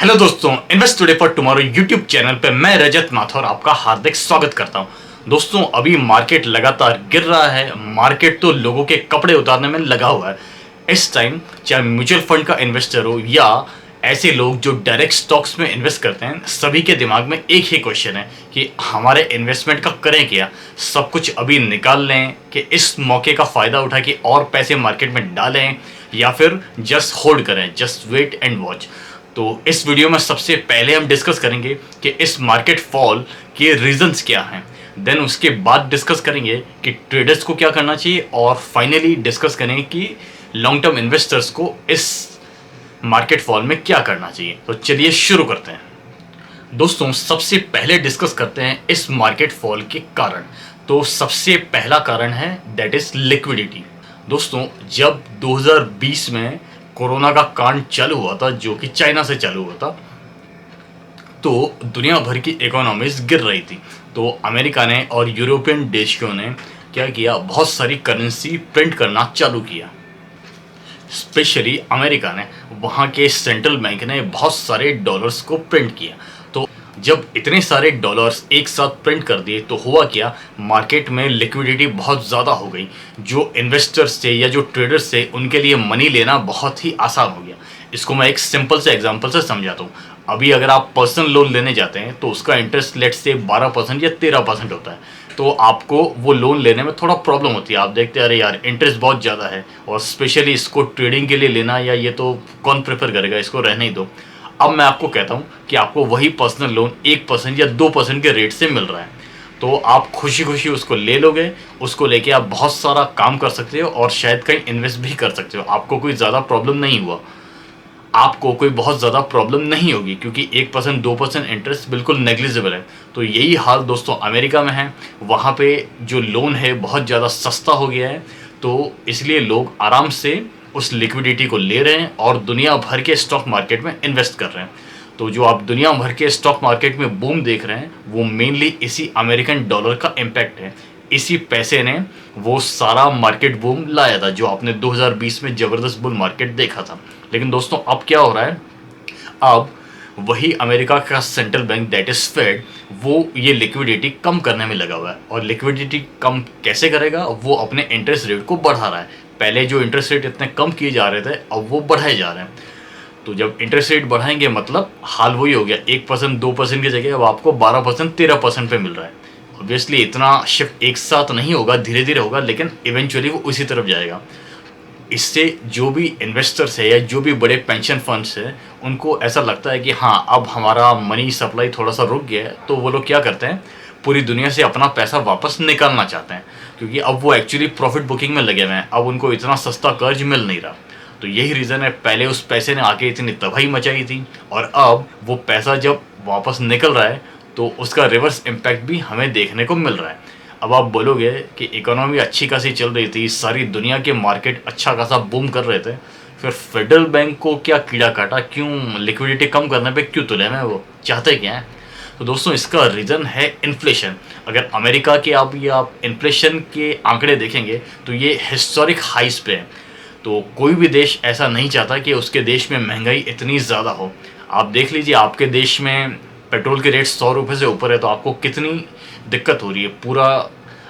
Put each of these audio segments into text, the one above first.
Hello दोस्तों, invest today for tomorrow YouTube channel पे मैं रजत माथुर आपका हार्दिक स्वागत करता हूं। दोस्तों, अभी मार्केट लगातार गिर रहा है। मार्केट तो लोगों के कपड़े उतारने में लगा हुआ है। इस टाइम चाहे म्यूचुअल फंड का इन्वेस्टर हो या ऐसे लोग जो डायरेक्ट स्टॉक्स में इन्वेस्ट करते हैं, सभी के दिमाग में एक ही क्वेश्चन है कि हमारे इन्वेस्टमेंट का करें क्या। सब कुछ अभी निकाल लें कि इस मौके का फ़ायदा उठा के और पैसे मार्केट में डालें, या फिर जस्ट होल्ड करें, जस्ट वेट एंड वॉच। तो इस वीडियो में सबसे पहले हम डिस्कस करेंगे कि इस मार्केट फॉल के रीजंस क्या हैं। देन उसके बाद डिस्कस करेंगे कि ट्रेडर्स को क्या करना चाहिए, और फाइनली डिस्कस करेंगे कि लॉन्ग टर्म इन्वेस्टर्स को इस मार्केट फॉल में क्या करना चाहिए। तो चलिए शुरू करते हैं। दोस्तों, सबसे पहले डिस्कस करते हैं इस मार्केट फॉल के कारण। तो सबसे पहला कारण है दैट इज लिक्विडिटी। दोस्तों, जब 2020 में कोरोना का कांड चालू हुआ था, जो कि चाइना से चालू हुआ था, तो दुनिया भर की इकोनॉमीज गिर रही थी। तो अमेरिका ने और यूरोपियन देशों ने क्या किया, बहुत सारी करेंसी प्रिंट करना चालू किया। स्पेशली अमेरिका ने, वहाँ के सेंट्रल बैंक ने बहुत सारे डॉलर्स को प्रिंट किया। तो जब इतने सारे डॉलर्स एक साथ प्रिंट कर दिए तो हुआ क्या, मार्केट में लिक्विडिटी बहुत ज़्यादा हो गई। जो इन्वेस्टर्स थे या जो ट्रेडर्स थे, उनके लिए मनी लेना बहुत ही आसान हो गया। इसको मैं एक सिंपल से एग्जांपल से समझाता हूँ। अभी अगर आप पर्सनल लोन लेने जाते हैं तो उसका इंटरेस्ट लेट से 12% या 13% होता है। तो आपको वो लोन लेने में थोड़ा प्रॉब्लम होती है। आप देखते हैं अरे यार, इंटरेस्ट बहुत ज़्यादा है, और स्पेशली इसको ट्रेडिंग के लिए लेना, या ये तो कौन प्रेफर करेगा, इसको रहने ही दो। अब मैं आपको कहता हूँ कि आपको वही पर्सनल लोन 1% या 2% के रेट से मिल रहा है, तो आप खुशी खुशी उसको ले लोगे। उसको लेके आप बहुत सारा काम कर सकते हो और शायद कहीं इन्वेस्ट भी कर सकते हो। आपको कोई ज़्यादा प्रॉब्लम नहीं हुआ, आपको कोई बहुत ज़्यादा प्रॉब्लम नहीं होगी, क्योंकि 1% 2% इंटरेस्ट बिल्कुल नेग्लिजिबल है। तो यही हाल दोस्तों अमेरिका में है। वहाँ पे जो लोन है बहुत ज़्यादा सस्ता हो गया है, तो इसलिए लोग आराम से उस लिक्विडिटी को ले रहे हैं और दुनिया भर के स्टॉक मार्केट में इन्वेस्ट कर रहे हैं। तो जो आप दुनिया भर के स्टॉक मार्केट में बूम देख रहे हैं, वो मेनली इसी अमेरिकन डॉलर का इम्पैक्ट है। इसी पैसे ने वो सारा मार्केट बूम लाया था जो आपने 2020 में ज़बरदस्त बुल मार्केट देखा था। लेकिन दोस्तों, अब क्या हो रहा है, अब वही अमेरिका का central bank that is fed, वो ये लिक्विडिटी कम करने में लगा हुआ है। और लिक्विडिटी कम कैसे करेगा, वो अपने इंटरेस्ट रेट को बढ़ा रहा है। पहले जो इंटरेस्ट रेट इतने कम किए जा रहे थे, अब वो बढ़ाए जा रहे हैं। तो जब इंटरेस्ट रेट बढ़ाएंगे, मतलब हाल वही हो गया, 1% 2% की जगह अब आपको 12% 13% पे मिल रहा है। ऑब्वियसली इतना शिफ्ट एक साथ नहीं होगा, धीरे धीरे होगा, लेकिन इवेंचुअली वो उसी तरफ जाएगा। इससे जो भी इन्वेस्टर्स है या जो भी बड़े पेंशन फंड्स हैं, उनको ऐसा लगता है कि हाँ, अब हमारा मनी सप्लाई थोड़ा सा रुक गया है। तो वो लोग क्या करते हैं, पूरी दुनिया से अपना पैसा वापस निकालना चाहते हैं, क्योंकि अब वो एक्चुअली प्रॉफिट बुकिंग में लगे हुए हैं। अब उनको इतना सस्ता कर्ज मिल नहीं रहा। तो यही रीज़न है, पहले उस पैसे ने आके इतनी तबाही मचाई थी, और अब वो पैसा जब वापस निकल रहा है तो उसका रिवर्स इम्पैक्ट भी हमें देखने को मिल रहा है। अब आप बोलोगे कि इकोनॉमी अच्छी खासी चल रही थी, सारी दुनिया के मार्केट अच्छा खासा बूम कर रहे थे, फिर फेडरल बैंक को क्या कीड़ा काटा, क्यों लिक्विडिटी कम करने पे क्यों तुले में, वो चाहते क्या है। तो दोस्तों, इसका रीज़न है इन्फ्लेशन। अगर अमेरिका के आप इन्फ्लेशन के आंकड़े देखेंगे तो ये हिस्टोरिक हाइस पे है। तो कोई भी देश ऐसा नहीं चाहता कि उसके देश में महंगाई इतनी ज़्यादा हो। आप देख लीजिए, आपके देश में पेट्रोल के रेट 100 रुपये से ऊपर है, तो आपको कितनी दिक्कत हो रही है। पूरा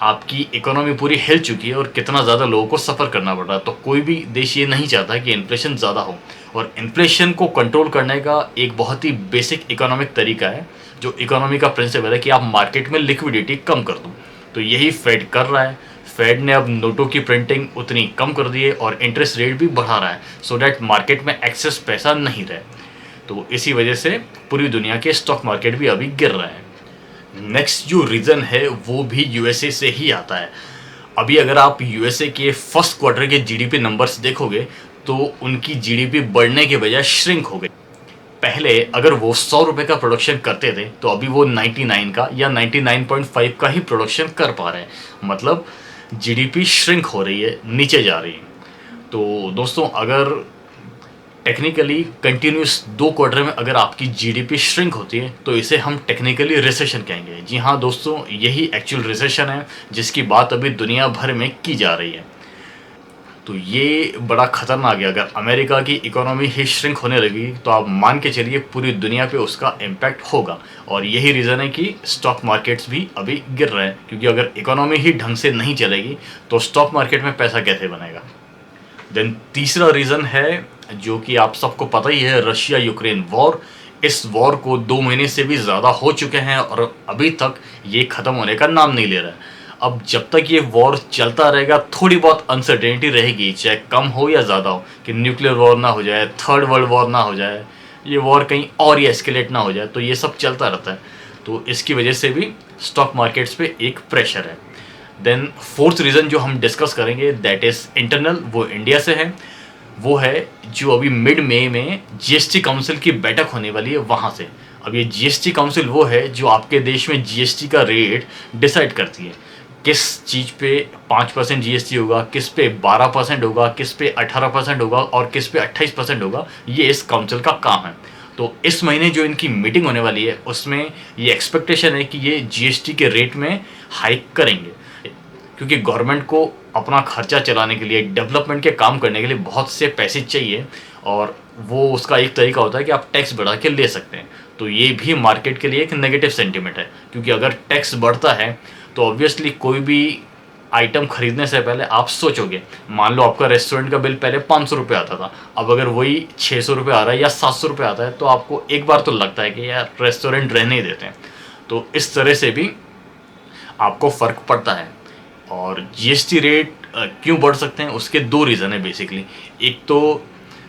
आपकी इकोनॉमी पूरी हिल चुकी है और कितना ज़्यादा लोगों को सफ़र करना पड़ रहा है। तो कोई भी देश ये नहीं चाहता कि इन्फ्लेशन ज़्यादा हो। और इन्फ्लेशन को कंट्रोल करने का एक बहुत ही बेसिक इकोनॉमिक तरीका है, जो इकोनॉमी का प्रिंसिपल है, कि आप मार्केट में लिक्विडिटी कम कर दो। तो यही फेड कर रहा है। फेड ने अब नोटों की प्रिंटिंग उतनी कम कर दी है और इंटरेस्ट रेट भी बढ़ा रहा है, सो डैट मार्केट में एक्सेस पैसा नहीं रहे। तो इसी वजह से पूरी दुनिया के स्टॉक मार्केट भी अभी गिर रहे हैं। नेक्स्ट जो रीज़न है वो भी यूएसए से ही आता है। अभी अगर आप यूएसए के फर्स्ट क्वार्टर के जीडीपी नंबर्स देखोगे तो उनकी जीडीपी बढ़ने के बजाय श्रिंक हो गई। पहले अगर वो 100 रुपये का प्रोडक्शन करते थे, तो अभी वो 99 का या 99.5 का ही प्रोडक्शन कर पा रहे हैं। मतलब जीडीपी श्रिंक हो रही है, नीचे जा रही है। तो दोस्तों, अगर टेक्निकली कंटिन्यूस 2 क्वार्टर में अगर आपकी जीडीपी श्रिंक होती है, तो इसे हम टेक्निकली रिसेशन कहेंगे। जी हाँ दोस्तों, यही एक्चुअल रिसेशन है जिसकी बात अभी दुनिया भर में की जा रही है। तो ये बड़ा खतरनाक है। अगर अमेरिका की इकोनॉमी ही श्रिंक होने लगी तो आप मान के चलिए पूरी दुनिया पे उसका इम्पैक्ट होगा। और यही रीज़न है कि स्टॉक मार्केट्स भी अभी गिर रहे हैं, क्योंकि अगर इकोनॉमी ही ढंग से नहीं चलेगी तो स्टॉक मार्केट में पैसा कैसे बनेगा। देन तीसरा रीज़न है जो कि आप सबको पता ही है, रशिया यूक्रेन वॉर। इस वॉर को 2 महीने से भी ज़्यादा हो चुके हैं और अभी तक ये ख़त्म होने का नाम नहीं ले रहा है। अब जब तक ये वॉर चलता रहेगा थोड़ी बहुत अनसर्टेनिटी रहेगी, चाहे कम हो या ज़्यादा हो, कि न्यूक्लियर वॉर ना हो जाए, थर्ड वर्ल्ड वॉर ना हो जाए, ये वॉर कहीं और ही एस्केलेट ना हो जाए, तो ये सब चलता रहता है। तो इसकी वजह से भी स्टॉक मार्केट्स पे एक प्रेशर है। देन फोर्थ रीज़न जो हम डिस्कस करेंगे दैट इज़ इंटरनल, वो इंडिया से है। वो है जो अभी मिड मई में जीएसटी काउंसिल की बैठक होने वाली है, वहाँ से। अब ये जीएसटी काउंसिल वो है जो आपके देश में जीएसटी का रेट डिसाइड करती है, किस चीज़ पे 5% जीएसटी होगा, किस पे 12% होगा, किस पे 18% होगा और किस पे 28% होगा। ये इस काउंसिल का काम है। तो इस महीने जो इनकी मीटिंग होने वाली है उसमें ये एक्सपेक्टेशन है कि ये जीएसटी के रेट में हाइक करेंगे, क्योंकि गवर्नमेंट को अपना खर्चा चलाने के लिए, डेवलपमेंट के काम करने के लिए बहुत से पैसे चाहिए, और वो उसका एक तरीका होता है कि आप टैक्स बढ़ा के ले सकते हैं। तो ये भी मार्केट के लिए एक नेगेटिव सेंटिमेंट है, क्योंकि अगर टैक्स बढ़ता है तो ऑब्वियसली कोई भी आइटम खरीदने से पहले आप सोचोगे। मान लो आपका रेस्टोरेंट का बिल पहले 500 रुपये आता था, अब अगर वही 600 रुपये आ रहा है या 700 रुपये आता है तो आपको एक बार तो लगता है कि यार रेस्टोरेंट रहने ही देते हैं। तो इस तरह से भी आपको फ़र्क पड़ता है। और जीएसटी रेट क्यों बढ़ सकते हैं, उसके 2 रीज़न है बेसिकली। एक तो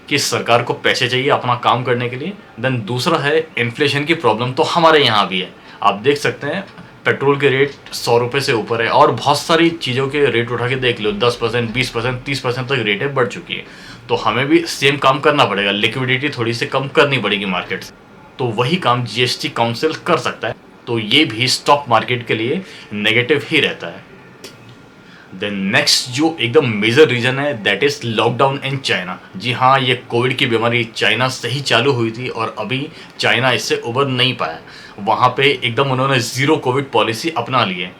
कि सरकार को पैसे चाहिए अपना काम करने के लिए, देन दूसरा है इन्फ्लेशन की प्रॉब्लम तो हमारे यहाँ भी है। आप देख सकते हैं पेट्रोल के रेट 100 रुपये से ऊपर है, और बहुत सारी चीज़ों के रेट उठा के देख लो, 10%, 20%, 30% तक रेटें बढ़ चुकी है। तो हमें भी सेम काम करना पड़ेगा, लिक्विडिटी थोड़ी सी कम करनी पड़ेगी मार्केट से। तो वही काम जीएसटी काउंसिल कर सकता है। तो ये भी स्टॉक मार्केट के लिए नेगेटिव ही रहता है। देन नेक्स्ट जो एकदम मेजर रीज़न है that is lockdown in China. जी हाँ, ये कोविड की बीमारी चाइना से ही चालू हुई थी और अभी चाइना इससे उबर नहीं पाया। वहाँ पे एकदम उन्होंने ज़ीरो कोविड पॉलिसी अपना ली है।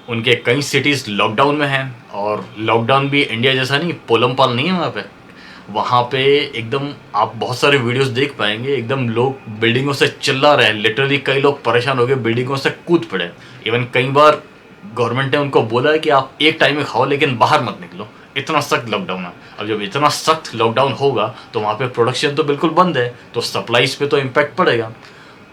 उनके कई सिटीज़ लॉकडाउन में हैं, और लॉकडाउन भी इंडिया जैसा नहीं, पोलम पाल नहीं है वहाँ पे। वहाँ पे एकदम आप बहुत सारे वीडियोस देख पाएंगे, एकदम लोग बिल्डिंगों से चिल्ला रहे हैं, लिटरली कई लोग परेशान हो गए, बिल्डिंगों से कूद पड़े। इवन कई बार गवर्नमेंट ने उनको बोला है कि आप एक टाइम में खाओ लेकिन बाहर मत निकलो, इतना सख्त लॉकडाउन है। अब जब इतना सख्त लॉकडाउन होगा तो वहाँ पे प्रोडक्शन तो बिल्कुल बंद है, तो सप्लाईज पे तो इम्पैक्ट पड़ेगा।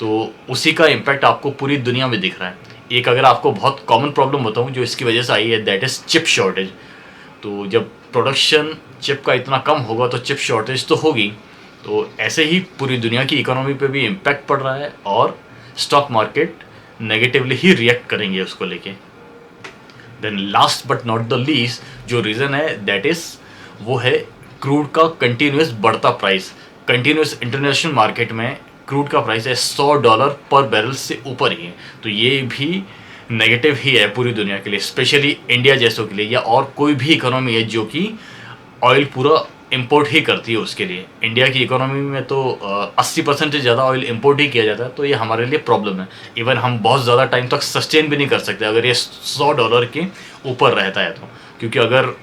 तो उसी का इम्पैक्ट आपको पूरी दुनिया में दिख रहा है। एक अगर आपको बहुत कॉमन प्रॉब्लम बताऊँ जो इसकी वजह से आई है दैट इज़ चिप शॉर्टेज। तो जब प्रोडक्शन चिप का इतना कम होगा तो चिप शॉर्टेज तो होगी। तो ऐसे ही पूरी दुनिया की इकोनॉमी पे भी इम्पैक्ट पड़ रहा है, और स्टॉक मार्केट नेगेटिवली ही रिएक्ट करेंगे उसको लेके। Then last but not the least जो रीज़न है दैट इज़ वो है क्रूड का कंटिन्यूस बढ़ता प्राइस। कंटिन्यूस इंटरनेशनल मार्केट में क्रूड का प्राइस है $100 पर बैरल से ऊपर ही है। तो ये भी नेगेटिव ही है पूरी दुनिया के लिए, स्पेशली इंडिया जैसों के लिए, या और कोई भी इकोनॉमी है जो कि ऑयल पूरा इंपोर्ट ही करती है उसके लिए। इंडिया की इकोनॉमी में तो 80% से ज़्यादा ऑयल इंपोर्ट ही किया जाता है, तो ये हमारे लिए प्रॉब्लम है। इवन हम बहुत ज़्यादा टाइम तक सस्टेन भी नहीं कर सकते अगर ये $100 के ऊपर रहता है तो, क्योंकि अगर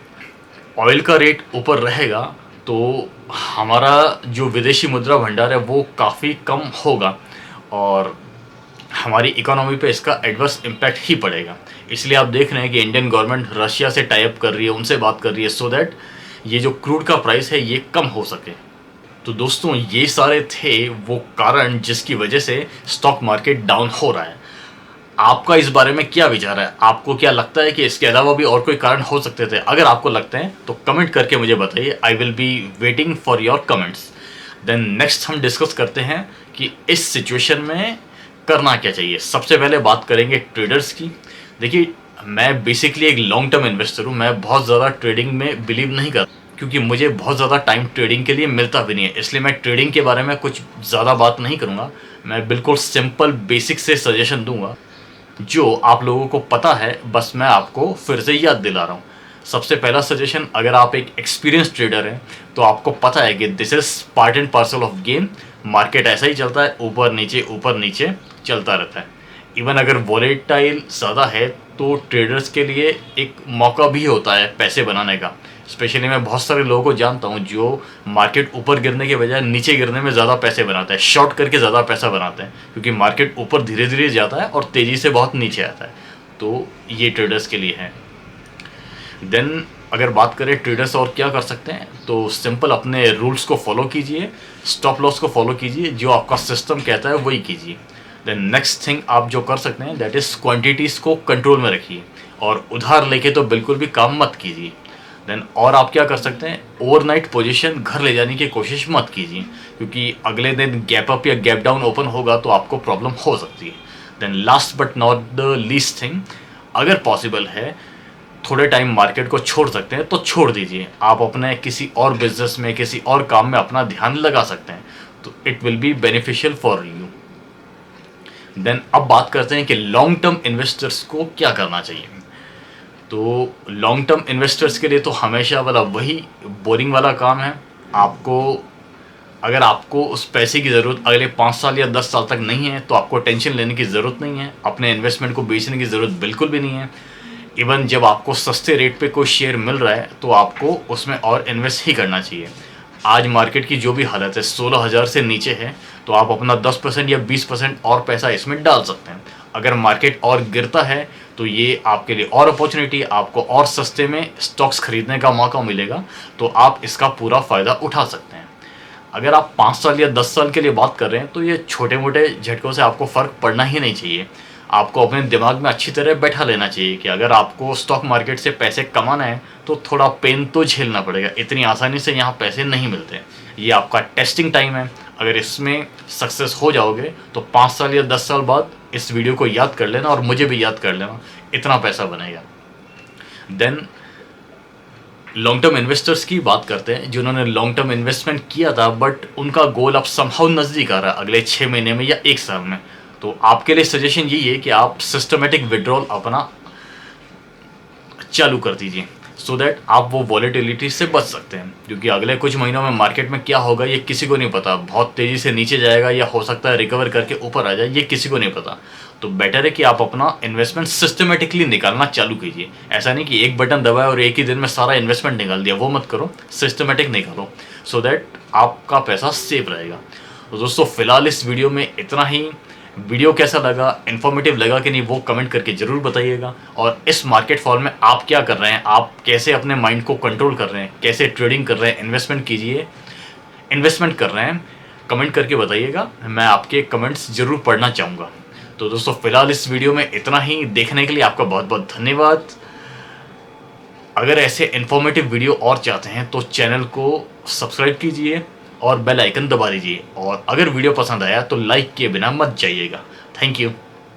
ऑयल का रेट ऊपर रहेगा तो हमारा जो विदेशी मुद्रा भंडार है वो काफ़ी कम होगा, और हमारी इकोनॉमी पे इसका एडवर्स इम्पैक्ट ही पड़ेगा। इसलिए आप देख रहे हैं कि इंडियन गवर्नमेंट रशिया से टाई अप कर रही है, उनसे बात कर रही है, सो दैट ये जो क्रूड का प्राइस है ये कम हो सके। तो दोस्तों ये सारे थे वो कारण जिसकी वजह से स्टॉक मार्केट डाउन हो रहा है। आपका इस बारे में क्या विचार है? आपको क्या लगता है कि इसके अलावा भी और कोई कारण हो सकते थे? अगर आपको लगते हैं तो कमेंट करके मुझे बताइए। I will be waiting for your comments. Then next हम डिस्कस करते हैं कि इस सिचुएशन में करना क्या चाहिए। सबसे पहले बात करेंगे ट्रेडर्स की। देखिए, मैं बेसिकली एक लॉन्ग टर्म इन्वेस्टर हूँ। मैं बहुत ज़्यादा ट्रेडिंग में बिलीव नहीं करता, क्योंकि मुझे बहुत ज़्यादा टाइम ट्रेडिंग के लिए मिलता भी नहीं है। इसलिए मैं ट्रेडिंग के बारे में कुछ ज़्यादा बात नहीं करूँगा। मैं बिल्कुल सिंपल बेसिक से सजेशन दूंगा जो आप लोगों को पता है, बस मैं आपको फिर से याद दिला रहा हूँ। सबसे पहला सजेशन, अगर आप एक एक्सपीरियंस ट्रेडर हैं तो आपको पता है कि this is part and parcel of game. Market ऐसा ही चलता है, ऊपर नीचे चलता रहता है। इवन अगर वॉलेटाइल ज़्यादा है तो ट्रेडर्स के लिए एक मौका भी होता है पैसे बनाने का। स्पेशली मैं बहुत सारे लोगों को जानता हूँ जो मार्केट ऊपर गिरने के बजाय नीचे गिरने में ज़्यादा पैसे बनाते हैं, शॉर्ट करके ज़्यादा पैसा बनाते हैं, क्योंकि मार्केट ऊपर धीरे धीरे जाता है और तेज़ी से बहुत नीचे आता है। तो ये ट्रेडर्स के लिए है। देन अगर बात करें ट्रेडर्स और क्या कर सकते हैं, तो सिंपल अपने रूल्स को फॉलो कीजिए, स्टॉप लॉस को फॉलो कीजिए, जो आपका सिस्टम कहता है वही कीजिए। देन नेक्स्ट थिंग आप जो कर सकते हैं दैट इज़ क्वांटिटीज़ को कंट्रोल में रखिए, और उधार लेके तो बिल्कुल भी काम मत कीजिए। देन और आप क्या कर सकते हैं, ओवरनाइट पोजीशन घर ले जाने की कोशिश मत कीजिए, क्योंकि अगले दिन गैप अप या गैप डाउन ओपन होगा तो आपको प्रॉब्लम हो सकती है। Then last but not the least thing, अगर पॉसिबल है थोड़े टाइम मार्केट को छोड़ सकते हैं तो छोड़ दीजिए, आप अपने किसी और बिजनेस में किसी और काम में अपना ध्यान लगा सकते हैं, तो it will be beneficial for you. Then अब बात करते हैं कि लॉन्ग टर्म इन्वेस्टर्स को क्या करना चाहिए। तो लॉन्ग टर्म इन्वेस्टर्स के लिए तो हमेशा वाला वही बोरिंग वाला काम है। अगर आपको उस पैसे की ज़रूरत अगले 5 साल या 10 साल तक नहीं है तो आपको टेंशन लेने की ज़रूरत नहीं है, अपने इन्वेस्टमेंट को बेचने की ज़रूरत बिल्कुल भी नहीं है। इवन जब आपको सस्ते रेट पे कोई शेयर मिल रहा है तो आपको उसमें और इन्वेस्ट ही करना चाहिए। आज मार्केट की जो भी हालत है 16,000 से नीचे है, तो आप अपना 10% या 20% और पैसा इसमें डाल सकते हैं। अगर मार्केट और गिरता है तो ये आपके लिए और अपॉर्चुनिटी, आपको और सस्ते में स्टॉक्स खरीदने का मौका मिलेगा, तो आप इसका पूरा फ़ायदा उठा सकते हैं। अगर आप 5 साल या 10 साल के लिए बात कर रहे हैं तो ये छोटे मोटे झटकों से आपको फ़र्क पड़ना ही नहीं चाहिए। आपको अपने दिमाग में अच्छी तरह बैठा लेना चाहिए कि अगर आपको स्टॉक मार्केट से पैसे कमाना है तो थोड़ा पेन तो झेलना पड़ेगा, इतनी आसानी से यहाँ पैसे नहीं मिलते। ये आपका टेस्टिंग टाइम है, अगर इसमें सक्सेस हो जाओगे तो 5 साल या 10 साल बाद इस वीडियो को याद कर लेना और मुझे भी याद कर लेना, इतना पैसा बनेगा। देन लॉन्ग टर्म इन्वेस्टर्स की बात करते हैं जिन्होंने लॉन्ग टर्म इन्वेस्टमेंट किया था बट उनका गोल अब समहाउ नज़दीक आ रहा है अगले 6 महीने में या 1 साल में। तो आपके लिए सजेशन यही है कि आप सिस्टमेटिक विड्रॉल अपना चालू कर दीजिए, सो दैट आप वो वॉलेटिलिटी से बच सकते हैं, क्योंकि अगले कुछ महीनों में मार्केट में क्या होगा ये किसी को नहीं पता। बहुत तेज़ी से नीचे जाएगा या हो सकता है रिकवर करके ऊपर आ जाए, ये किसी को नहीं पता। तो बेटर है कि आप अपना इन्वेस्टमेंट सिस्टमेटिकली निकालना चालू कीजिए। ऐसा नहीं कि एक बटन दबाए और एक ही दिन में सारा इन्वेस्टमेंट निकाल दिया, वो मत करो, सिस्टमेटिक निकालो, सो दैट आपका पैसा सेफ रहेगा। तो दोस्तों फिलहाल इस वीडियो में इतना ही। वीडियो कैसा लगा, इन्फॉर्मेटिव लगा कि नहीं, वो कमेंट करके ज़रूर बताइएगा। और इस मार्केट फॉल में आप क्या कर रहे हैं, आप कैसे अपने माइंड को कंट्रोल कर रहे हैं, कैसे ट्रेडिंग कर रहे हैं, इन्वेस्टमेंट कर रहे हैं, कमेंट करके बताइएगा। मैं आपके कमेंट्स ज़रूर पढ़ना चाहूँगा। तो दोस्तों फिलहाल इस वीडियो में इतना ही। देखने के लिए आपका बहुत बहुत धन्यवाद। अगर ऐसे इन्फॉर्मेटिव वीडियो और चाहते हैं तो चैनल को सब्सक्राइब कीजिए और बेल आइकन दबा दीजिए, और अगर वीडियो पसंद आया तो लाइक किए बिना मत जाइएगा। Thank you.